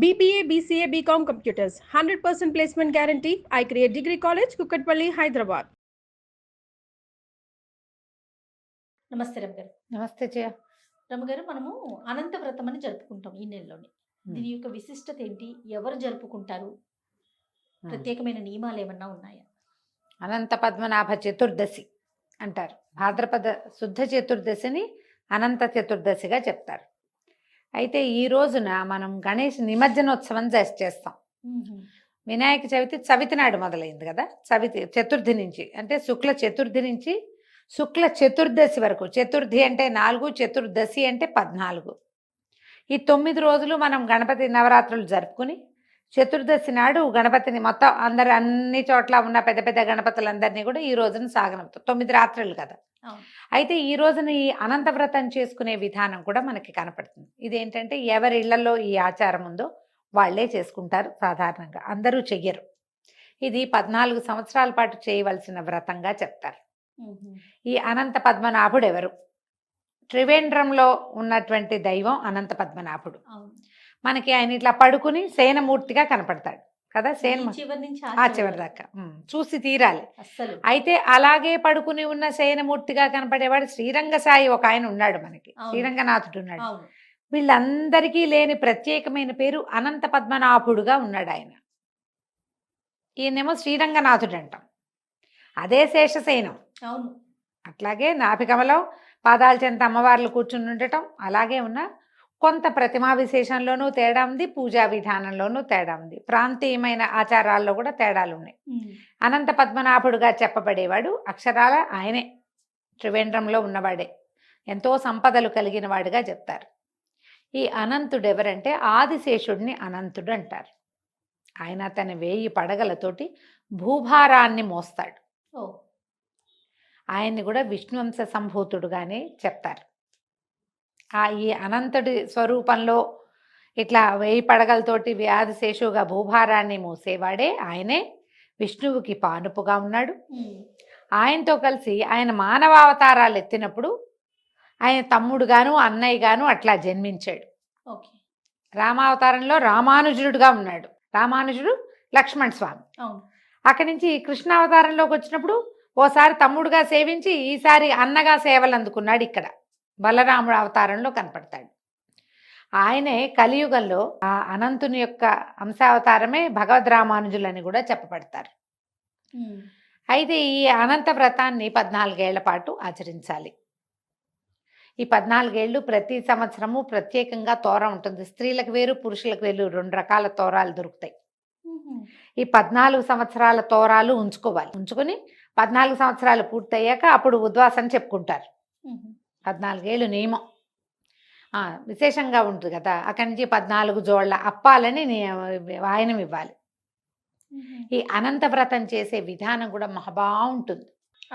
BBA, BCA, BCom Computers, 100% placement guarantee. I create Degree College, Kukatpalli, Hyderabad. నమస్తే రమగారు. నమస్తే జయ. రమగారు, మనము అనంత వ్రతం అని జరుపుకుంటాం ఈ నెలలోని. దీని యొక్క విశిష్టత ఏంటి? ఎవరు జరుపుకుంటారు? ప్రత్యేకమైన నియమాలు ఏమన్నా ఉన్నాయా? అనంత పద్మనాభ చతుర్దశి అంటారు. భాద్రపద శుద్ధ చతుర్దశిని అనంత చతుర్దశిగా చెప్తారు. అయితే ఈ రోజున మనం గణేష్ నిమజ్జనోత్సవం చేస్తాం. వినాయక చవితి చవితి నాడు మొదలైంది కదా, చవితి చతుర్థి నుంచి, అంటే శుక్ల చతుర్థి నుంచి శుక్ల చతుర్దశి వరకు. చతుర్థి అంటే 4, చతుర్దశి అంటే 14. ఈ 9 రోజులు మనం గణపతి నవరాత్రులు జరుపుకుని చతుర్దశి నాడు గణపతిని మొత్తం అన్ని చోట్ల ఉన్న పెద్ద పెద్ద గణపతులందరినీ కూడా ఈ రోజున సాగనంపుతాం. 9 రాత్రులు కదా. అయితే ఈ రోజున ఈ అనంత వ్రతం చేసుకునే విధానం కూడా మనకి కనపడుతుంది. ఇదేంటంటే ఎవరి ఇళ్లలో ఈ ఆచారం ఉందో వాళ్లే చేసుకుంటారు. సాధారణంగా అందరూ చెయ్యరు. ఇది 14 సంవత్సరాల పాటు చేయవలసిన వ్రతంగా చెప్తారు. ఈ అనంత పద్మనాభుడు ఎవరు? త్రివేంద్రంలో ఉన్నటువంటి దైవం అనంత పద్మనాభుడు. మనకి ఆయన ఇట్లా పడుకుని శయనమూర్తిగా కనపడతాడు కదా. ఆ చివరి దాకా చూసి తీరాలి. అయితే అలాగే పడుకుని ఉన్న శయనమూర్తిగా కనపడేవాడు శ్రీరంగ సాయి ఒక ఆయన ఉన్నాడు మనకి. శ్రీరంగనాథుడు ఉన్నాడు. వీళ్ళందరికీ లేని ప్రత్యేకమైన పేరు అనంత పద్మనాభుడుగా ఉన్నాడు ఆయన. ఈయనేమో శ్రీరంగనాథుడు అంటాం. అదే శేషశయనం. అట్లాగే నాభికమలం పాదాల చెంత అమ్మవార్లు కూర్చుని ఉండటం అలాగే ఉన్న కొంత ప్రతిమా విశేషంలోనూ తేడా ఉంది, పూజా విధానంలోనూ తేడా ఉంది, ప్రాంతీయమైన ఆచారాల్లో కూడా తేడాలు ఉన్నాయి. అనంత పద్మనాభుడుగా చెప్పబడేవాడు అక్షరాల ఆయనే, త్రివేంద్రంలో ఉన్నవాడే, ఎంతో సంపదలు కలిగిన వాడుగా చెప్తారు. ఈ అనంతుడు ఎవరంటే ఆదిశేషుడిని అనంతుడు అంటారు. ఆయన తన 1000 పడగలతోటి భూభారాన్ని మోస్తాడు. ఆయన్ని కూడా విష్ణువంశ సంభూతుడుగానే చెప్తారు. ఈ అనంతుడి స్వరూపంలో ఇట్లా 1000 పడగలతోటి ఆదిశేషుగా భూభారాన్ని మోసేవాడే ఆయనే. విష్ణువుకి పానుపుగా ఉన్నాడు. ఆయనతో కలిసి ఆయన మానవావతారాలు ఎత్తినప్పుడు ఆయన తమ్ముడుగాను అన్నయ్యగాను అట్లా జన్మించాడు. రామావతారంలో రామానుజుడుగా ఉన్నాడు. రామానుజుడు లక్ష్మణ్ స్వామి. అక్కడి నుంచి కృష్ణావతారంలోకి వచ్చినప్పుడు ఓసారి తమ్ముడుగా సేవించి ఈసారి అన్నగా సేవలు అందుకున్నాడు. ఇక్కడ బలరాముడు అవతారంలో కనపడతాడు. ఆయనే కలియుగంలో ఆ అనంతుని యొక్క అంశావతారమే భగవద్ రామానుజులని కూడా చెప్పబడతారు. అయితే ఈ అనంత వ్రతాన్ని 14 ఏళ్ల పాటు ఆచరించాలి. ఈ 14 ఏళ్ళు ప్రతి సంవత్సరము ప్రత్యేకంగా తోర ఉంటుంది. స్త్రీలకు వేరు, పురుషులకు వేరు 2 రకాల తోరాలు దొరుకుతాయి. ఈ 14 సంవత్సరాల తోరాలు ఉంచుకుని 14 సంవత్సరాలు పూర్తయ్యాక అప్పుడు ఉద్వాసన చెప్పుకుంటారు. 14 ఏళ్ళు నియమం విశేషంగా ఉంటుంది కదా. అక్కడి నుంచి 14 జోళ్ల అప్పాలని వాయనం ఇవ్వాలి. ఈ అనంత వ్రతం చేసే విధానం కూడా బాగుంటుంది.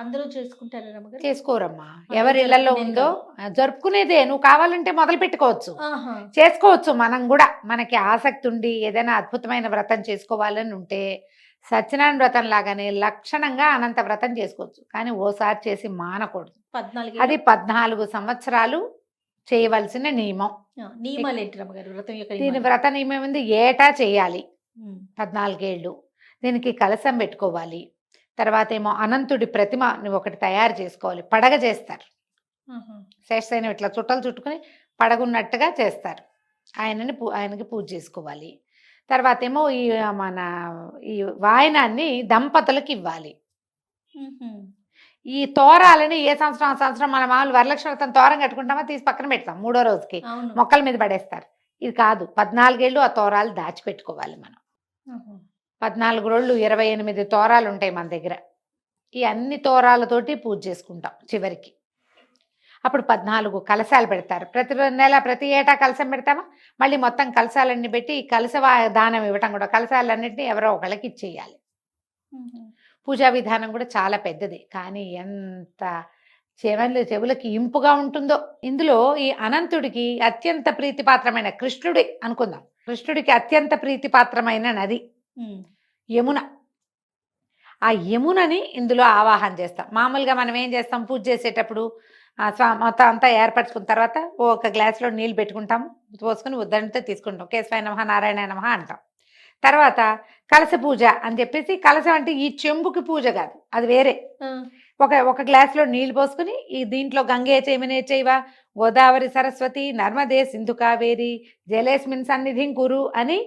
అందరూ చేసుకుంటారా? చేసుకోరమ్మా. ఎవరి ఇళ్లలో ఉందో జరుపుకునేదే. నువ్వు కావాలంటే మొదలు పెట్టుకోవచ్చు, చేసుకోవచ్చు. మనం కూడా మనకి ఆసక్తి ఉండి ఏదైనా అద్భుతమైన వ్రతం చేసుకోవాలని ఉంటే సత్యనారాయణ వ్రతం లాగానే లక్షణంగా అనంత వ్రతం చేసుకోవచ్చు. కానీ ఓసారి చేసి మానకూడదు. అది 14 సంవత్సరాలు చేయవలసిన నియమం. దీని వ్రత నియమం ఉంది. ఏటా చేయాలి 14 ఏళ్ళు. దీనికి కలశం పెట్టుకోవాలి. తర్వాత ఏమో అనంతుడి ప్రతిమ ఒకటి తయారు చేసుకోవాలి. పడగ చేస్తారు. శేషశయనం ఇట్లా చుట్టలు చుట్టుకుని పడగున్నట్టుగా చేస్తారు. ఆయనకి పూజ చేసుకోవాలి. తర్వాత ఏమో ఈ వాయనాన్ని దంపతులకు ఇవ్వాలి. ఈ తోరాలని ఏ సంవత్సరం మన మామూలు వరలక్ష్మి వ్రతం తోరం కట్టుకుంటామో తీసి పక్కన పెడతాం. 3వ రోజుకి మొక్కల మీద పడేస్తారు. ఇది కాదు. 14 ఏళ్ళు ఆ తోరాలు దాచిపెట్టుకోవాలి మనం. 14 రోజులు 28 తోరాలు ఉంటాయి మన దగ్గర. ఈ అన్ని తోరాలతోటి పూజ చేసుకుంటాం చివరికి. అప్పుడు 14 కలశాలు పెడతారు. ప్రతి ఏటా కలశం పెడతామా, మళ్ళీ మొత్తం కలశాలన్నీ పెట్టి కలశ దానం ఇవ్వటం కూడా. కలశాలన్నింటినీ ఎవరో ఒకళ్ళకి ఇచ్చేయాలి. పూజా విధానం కూడా చాలా పెద్దది. కానీ ఎంత చెవులకి ఇంపుగా ఉంటుందో. ఇందులో ఈ అనంతుడికి అత్యంత ప్రీతిపాత్రమైన కృష్ణుడి అనుకుందాం. కృష్ణుడికి అత్యంత ప్రీతిపాత్రమైన నది యమున. ఆ యమునని ఇందులో ఆవాహన చేస్తాం. మామూలుగా మనం ఏం చేస్తాం, పూజ చేసేటప్పుడు మొత్తం అంతా ఏర్పరచుకున్న తర్వాత ఒక గ్లాసులో నీళ్ళు పెట్టుకుంటాము, పోసుకుని ఉద్దరణతో తీసుకుంటాం, కేశవాయ నమః నారాయణ నమః అంటాం. తర్వాత కలశ పూజ అని చెప్పేసి, కలశం అంటే ఈ చెంబుకి పూజ కాదు, అది వేరే. ఒక గ్లాసులో నీళ్లు పోసుకుని ఈ దీంట్లో గంగే చైమనే చైవ గోదావరి సరస్వతి నర్మదే సింధు కావేరి జలేస్మిన్ సన్నిధిం కురు అని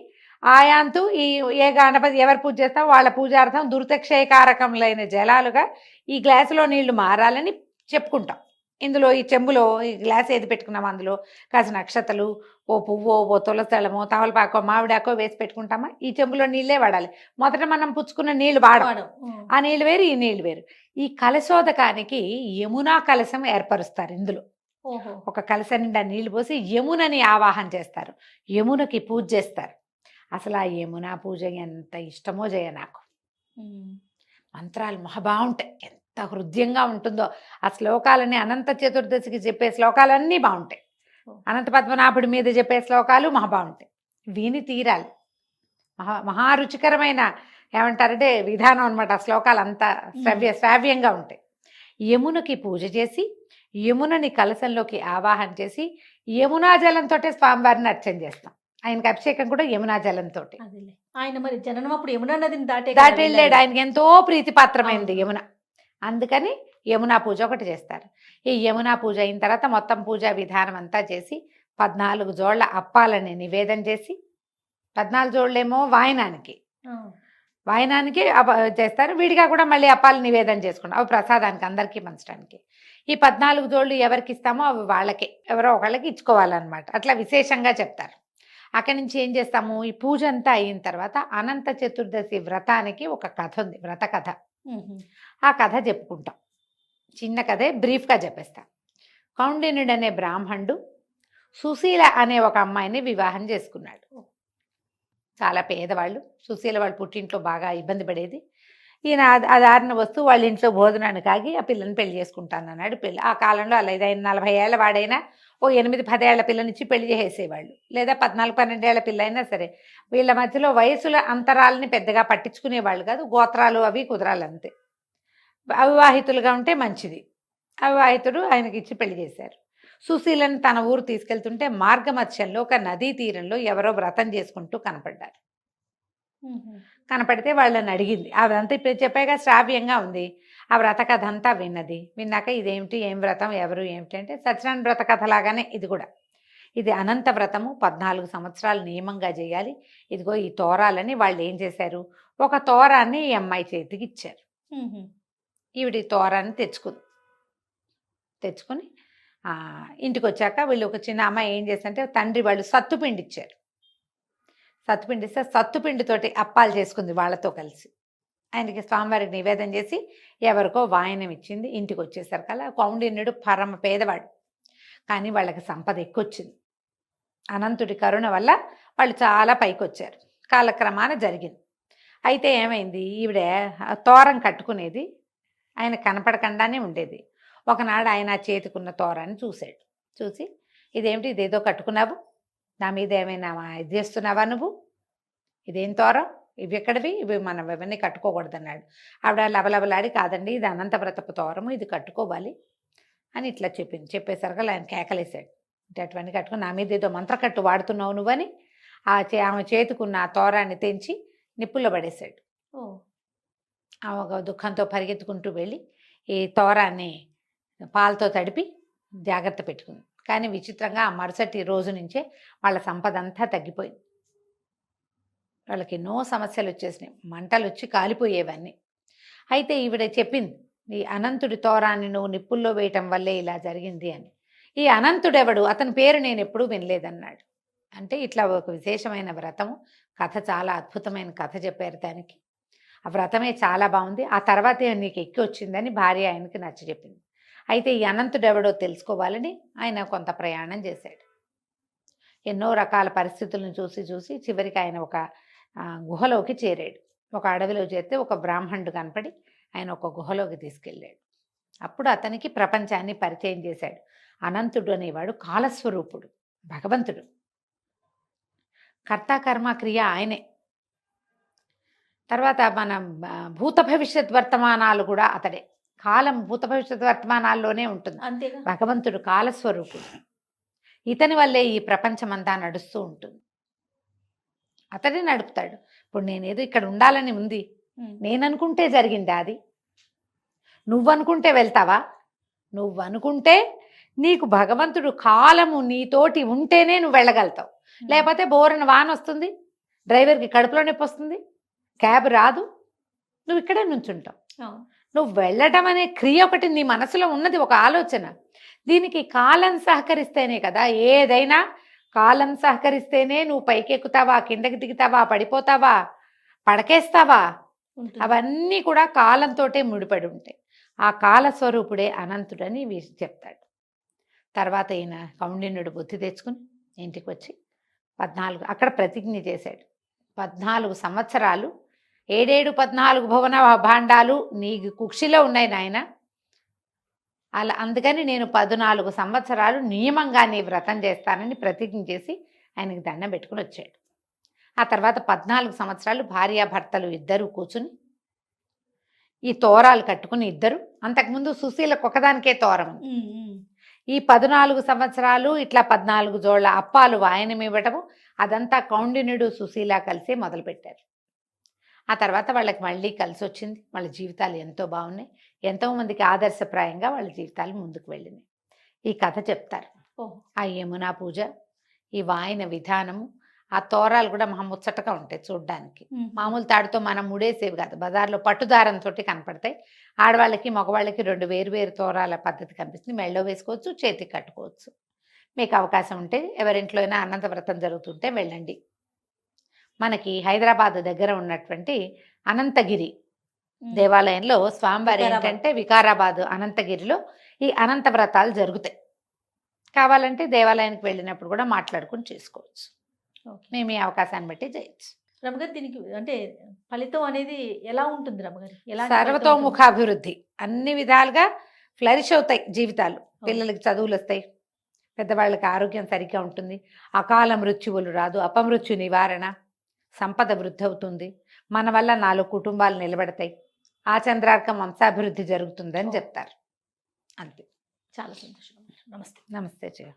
ఆయాంతు ఈ ఏ గణపతి ఎవరు పూజ చేస్తామో వాళ్ళ పూజార్థం దురితక్షయకారకములైన జలాలుగా ఈ గ్లాసులో నీళ్లు మారాలని చెప్పుకుంటాం. ఇందులో ఈ చెంబులో ఈ గ్లాస్ ఏది పెట్టుకున్నాం అందులో కాసిన అక్షతలు, ఓ పువ్వో, ఓ తులసలమో, తమలపాకో, మామిడాకో వేసి పెట్టుకుంటామా, ఈ చెంబులో నీళ్ళే వాడాలి. మొదట మనం పుచ్చుకున్న నీళ్లు వాడం, ఆ నీళ్ళు వేరు ఈ నీళ్ళు వేరు. ఈ కలశోదకానికి యమునా కలశం ఏర్పరుస్తారు. ఇందులో ఒక కలశ నిండా నీళ్లు పోసి యమునని ఆవాహన చేస్తారు, యమునకి పూజ చేస్తారు. అసలు ఆ యమునా పూజ ఎంత ఇష్టమో జయ నాకు. మంత్రాలు మహా బాగుంటాయి, ఎంత హృదయంగా ఉంటుందో. ఆ శ్లోకాలని అనంత చతుర్దశికి చెప్పే శ్లోకాలన్నీ బాగుంటాయి, అనంత పద్మనాభుడి మీద చెప్పే శ్లోకాలు మహా బాగుంటాయి. విని తీరాలి. మహారుచికరమైన ఏమంటారంటే విధానం అనమాట. ఆ శ్లోకాలు అంతా శ్రావ్యంగా ఉంటాయి. యమునకి పూజ చేసి యమునని కలశంలోకి ఆవాహన చేసి యమునా జలంతో స్వామివారిని అర్చన చేస్తాం. ఆయనకి అభిషేకం కూడా యమునా జలంతో. ఆయన మరి జననం అప్పుడు యమునా నదిని దాటి వెళ్ళాడు, ఆయనకి ఎంతో ప్రీతిపాత్రమైంది యమున. అందుకని యమునా పూజ ఒకటి చేస్తారు. ఈ యమునా పూజ అయిన తర్వాత మొత్తం పూజా విధానం అంతా చేసి 14 జోళ్ల అప్పాలని నివేదన చేసి, 14 జోళ్ళేమో వాయనానికి చేస్తారు, విడిగా కూడా మళ్ళీ అప్పాలు నివేదన చేసుకుంటాం, అవి ప్రసాదానికి అందరికీ పంచడానికి. ఈ 14 జోళ్ళు ఎవరికి ఇస్తామో అవి వాళ్ళకే, ఎవరో ఒకళ్ళకి ఇచ్చుకోవాలన్నమాట. అట్లా విశేషంగా చెప్తారు. అక్కడి నుంచి ఏం చేస్తాము, ఈ పూజ అంతా అయిన తర్వాత అనంత చతుర్దశి వ్రతానికి ఒక కథ ఉంది, వ్రత కథ. ఆ కథ చెప్పుకుంటాం. చిన్న కథే, బ్రీఫ్గా చెప్పేస్తాం. కౌండిన్యుడు అనే బ్రాహ్మణుడు సుశీల అనే ఒక అమ్మాయిని వివాహం చేసుకున్నాడు. చాలా పేదవాళ్ళు, సుశీల వాళ్ళ పుట్టింట్లో బాగా ఇబ్బంది పడేది. ఈయన ఆధారణ వస్తూ వాళ్ళ ఇంట్లో భోజనాన్ని కాగి ఆ పిల్లని పెళ్లి చేసుకుంటాను అన్నాడు. పెళ్ళి ఆ కాలంలో అలా 40 ఏళ్ళ వాడైనా ఓ 8-10 ఏళ్ల పిల్లనిచ్చి పెళ్లి చేసేవాళ్ళు, లేదా 14-12 ఏళ్ల పిల్ల అయినా సరే. వీళ్ళ మధ్యలో వయసుల అంతరాలని పెద్దగా పట్టించుకునేవాళ్ళు కాదు, గోత్రాలు అవి కుదరాలి అంతే. అవివాహితులుగా ఉంటే మంచిది. అవివాహితుడు ఆయనకి ఇచ్చి పెళ్లి చేశారు. సుశీలను తన ఊరు తీసుకెళ్తుంటే మార్గమధ్యంలో ఒక నదీ తీరంలో ఎవరో వ్రతం చేసుకుంటూ కనపడ్డారు. కనపడితే వాళ్ళని అడిగింది. అదంతా ఇప్పుడు చెప్పాక శ్రావ్యంగా ఉంది. ఆ వ్రత కథ అంతా విన్నది. విన్నాక ఇదేమిటి, ఏం వ్రతం, ఎవరు ఏమిటి అంటే, సత్యనారాయణ వ్రత కథ లాగానే ఇది కూడా. ఇది అనంత వ్రతము, 14 సంవత్సరాలు నియమంగా చేయాలి. ఇదిగో ఈ తోరాలని వాళ్ళు ఏం చేశారు, ఒక తోరాన్ని ఈ అమ్మాయి చేతికి ఇచ్చారు. ఈవిడి తోరాన్ని తెచ్చుకుని ఇంటికి వచ్చాక వీళ్ళు ఒక చిన్న అమ్మాయి ఏం చేశారంటే, తండ్రి వాళ్ళు సత్తుపిండి ఇచ్చారు. సత్తుపిండి ఇస్తే సత్తుపిండితోటి అప్పాలు చేసుకుంది వాళ్ళతో కలిసి. ఆయనకి స్వామివారికి నివేదన చేసి ఎవరికో వాయనం ఇచ్చింది. ఇంటికి వచ్చేసరికల్లా కౌండిన్యుడు పరమ పేదవాడు, కానీ వాళ్ళకి సంపద ఎక్కువచ్చింది. అనంతుడి కరుణ వల్ల వాళ్ళు చాలా పైకి వచ్చారు. కాలక్రమాన జరిగింది. అయితే ఏమైంది, ఈవిడ తోరం కట్టుకునేది, ఆయన కనపడకుండానే ఉండేది. ఒకనాడు ఆయన చేతికున్న తోరాన్ని చూశాడు. చూసి, ఇదేమిటి, ఇదేదో కట్టుకున్నావు, నా మీద ఏమైనా ఇది చేస్తున్నావా నువ్వు, ఇదేం తోరం, ఇవి ఎక్కడివి, ఇవి మనం ఇవన్నీ కట్టుకోకూడదన్నాడు. ఆవిడ లబలబలాడి, కాదండి ఇది అనంత వ్రతపు తోరము, ఇది కట్టుకోవాలి అని ఇట్లా చెప్పింది. చెప్పేసరికి ఆయన కేకలేశాడు, అంటే అటువంటి కట్టుకుని నా మీద ఏదో మంత్రకట్టు వాడుతున్నావు నువ్వని ఆమె చేతుకున్న ఆ తోరాన్ని తెంచి నిప్పుల్లో పడేశాడు. ఆమె ఒక దుఃఖంతో పరిగెత్తుకుంటూ వెళ్ళి ఈ తోరాన్ని పాలతో తడిపి జాగ్రత్త పెట్టుకుంది. కానీ విచిత్రంగా ఆ మరుసటి రోజు నుంచే వాళ్ళ సంపద అంతా తగ్గిపోయింది. వాళ్ళకి ఎన్నో సమస్యలు వచ్చేసినాయి, మంటలు వచ్చి కాలిపోయేవన్నీ. అయితే ఈవిడ చెప్పింది, ఈ అనంతుడి తోరాన్ని నువ్వు నిప్పుల్లో వేయటం వల్లే ఇలా జరిగింది అని. ఈ అనంతుడెవడు, అతని పేరు నేను ఎప్పుడూ వినలేదన్నాడు. అంటే ఇట్లా ఒక విశేషమైన వ్రతము, కథ చాలా అద్భుతమైన కథ చెప్పారు దానికి. ఆ వ్రతమే చాలా బాగుంది. ఆ తర్వాతే నీకు ఎక్కి వచ్చిందని భార్య ఆయనకి నచ్చ చెప్పింది. అయితే ఈ అనంతుడెవడో తెలుసుకోవాలని ఆయన కొంత ప్రయాణం చేశాడు. ఎన్నో రకాల పరిస్థితులను చూసి చివరికి ఆయన ఒక గుహలోకి చేరాడు. ఒక అడవిలో చేరితే ఒక బ్రాహ్మణుడు కనపడి ఆయన ఒక గుహలోకి తీసుకెళ్ళాడు. అప్పుడు అతనికి ప్రపంచాన్ని పరిచయం చేశాడు. అనంతుడు అనేవాడు కాలస్వరూపుడు, భగవంతుడు, కర్త కర్మ క్రియ ఆయనే. తర్వాత మన భూత భవిష్యత్ వర్తమానాలు కూడా అతడే. కాలం భూత భవిష్యత్ వర్తమానాల్లోనే ఉంటుంది. అంతేగా. భగవంతుడు కాలస్వరూపుడు. ఇతని వల్లే ఈ ప్రపంచమంతా నడుస్తూ ఉంటుంది. అతడే నడుపుతాడు. ఇప్పుడు నేనేదో ఇక్కడ ఉండాలని ఉంది, నేననుకుంటే జరిగిందా అది? నువ్వనుకుంటే వెళ్తావా? నువ్వనుకుంటే నీకు భగవంతుడు కాలము నీతోటి ఉంటేనే నువ్వు వెళ్ళగలుగుతావు. లేకపోతే బోరన వాన వస్తుంది, డ్రైవర్కి కడుపులో నొప్పి వస్తుంది, క్యాబ్ రాదు, నువ్వు ఇక్కడే నుంచుంటావు. నువ్వు వెళ్ళటం అనే క్రియ ఒకటి నీ మనసులో ఉన్నది, ఒక ఆలోచన. దీనికి కాలం సహకరిస్తేనే కదా ఏదైనా. కాలం సహకరిస్తేనే నువ్వు పైకెక్కుతావా, కిందకి దిగుతావా, పడిపోతావా, పడకేస్తావా, అవన్నీ కూడా కాలంతోటే ముడిపడి ఉంటాయి. ఆ కాలస్వరూపుడే అనంతుడని చెప్తాడు. తర్వాత ఈయన కౌండిన్యుడు బుద్ధి తెచ్చుకుని ఇంటికి వచ్చి 14 అక్కడ ప్రతిజ్ఞ చేశాడు. 14 సంవత్సరాలు 14 భువన భాండాలు నీ కుక్షిలో ఉన్నాయి నాయన. అలా అందుకని నేను 14 సంవత్సరాలు నియమంగా నీ వ్రతం చేస్తానని ప్రతిజ్ఞ చేసి ఆయనకి దండం పెట్టుకుని వచ్చాడు. ఆ తర్వాత 14 సంవత్సరాలు భార్యాభర్తలు ఇద్దరు కూర్చుని ఈ తోరాలు కట్టుకుని ఇద్దరు. అంతకుముందు సుశీలకు ఒకదానికే తోరం. ఈ 14 సంవత్సరాలు ఇట్లా 14 జోళ్ల అప్పాలు వాయనం ఇవ్వటము, అదంతా కౌండిన్యుడు సుశీల కలిసి మొదలుపెట్టారు. ఆ తర్వాత వాళ్ళకి మళ్ళీ కలిసి వచ్చింది. వాళ్ళ జీవితాలు ఎంతో బాగున్నాయి. ఎంతోమందికి ఆదర్శప్రాయంగా వాళ్ళ జీవితాలు ముందుకు వెళ్ళినాయి. ఈ కథ చెప్తారు. ఆ యమునా పూజ, ఈ వాయన విధానము, ఆ తోరాలు కూడా ముచ్చటగా ఉంటాయి చూడ్డానికి. మామూలు తాడుతో మనం ముడేసేవి కాదు, బజార్లో పట్టుదారంతో కనపడతాయి. ఆడవాళ్ళకి మగవాళ్ళకి 2 వేరు తోరాల పద్ధతి కనిపిస్తుంది. మెళ్ళో వేసుకోవచ్చు, చేతికి కట్టుకోవచ్చు. మీకు అవకాశం ఉంటే ఎవరింట్లో అయినా అనంత వ్రతం జరుగుతుంటే వెళ్ళండి. మనకి హైదరాబాద్ దగ్గర ఉన్నటువంటి అనంతగిరి దేవాలయంలో స్వామివారి ఏంటంటే వికారాబాద్ అనంతగిరిలో ఈ అనంత వ్రతాలు జరుగుతాయి. కావాలంటే దేవాలయానికి వెళ్ళినప్పుడు కూడా మాట్లాడుకుని చేసుకోవచ్చు. మేము ఈ అవకాశాన్ని బట్టి చేయొచ్చు. రమగారు, దీనికి అంటే ఫలితం అనేది ఎలా ఉంటుంది రమగారు? సర్వతోముఖాభివృద్ధి, అన్ని విధాలుగా ఫ్లరిష్ అవుతాయి జీవితాలు. పిల్లలకి చదువులు వస్తాయి, పెద్దవాళ్ళకి ఆరోగ్యం సరిగ్గా ఉంటుంది, అకాల మృత్యువులు రాదు, అపమృత్యు నివారణ, సంపద వృద్ధి అవుతుంది, మన వల్ల 4 కుటుంబాలు నిలబడతాయి, ఆ చంద్రార్కం వంశాభివృద్ధి జరుగుతుందని చెప్తారు. అంతే. చాలా సంతోషం. నమస్తే. నమస్తే జయ.